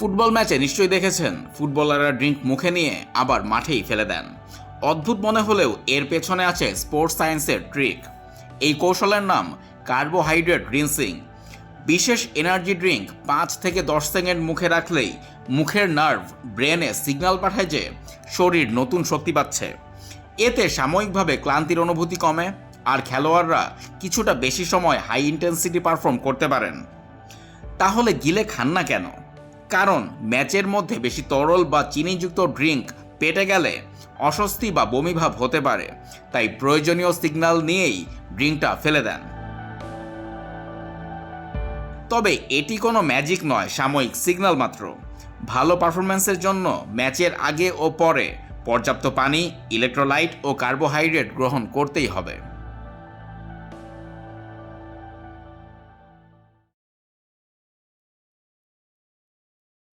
Football ম্যাচে নিশ্চয়ই দেখেছেন ফুটবলাররা ড্রিঙ্ক মুখে নিয়ে আবার মাঠেই ফেলে দেন। অদ্ভুত মনে হলেও এর পেছনে আছে স্পোর্টস সায়েন্সের ট্রিক। এই কৌশলের নাম কার্বোহাইড্রেট রিনসিং। বিশেষ এনার্জি ড্রিঙ্ক 5 থেকে 10 সেকেন্ড মুখে রাখলেই মুখের নার্ভ ব্রেনে সিগন্যাল পাঠায় যে শরীর নতুন শক্তি পাচ্ছে। এতে সাময়িকভাবে ক্লান্তির অনুভূতি কমে আর খেলোয়াড়রা কিছুটা বেশি সময় হাই ইন্টেন্সিটি পারফর্ম করতে পারেন। তাহলে গিলে খান না কেন? কারণ ম্যাচের মধ্যে বেশি তরল বা চিনিযুক্ত ড্রিঙ্ক পেটে গেলে অস্বস্তি বা বমিভাব হতে পারে, তাই প্রয়োজনীয় সিগন্যাল নিয়েই ড্রিঙ্কটা ফেলে দেন। তবে এটি কোনো ম্যাজিক নয়, সাময়িক সিগন্যাল মাত্র। ভালো পারফরম্যান্সের জন্য ম্যাচের আগে ও পরে পর্যাপ্ত পানি, ইলেকট্রোলাইট ও কার্বোহাইড্রেট গ্রহণ করতেই হবে।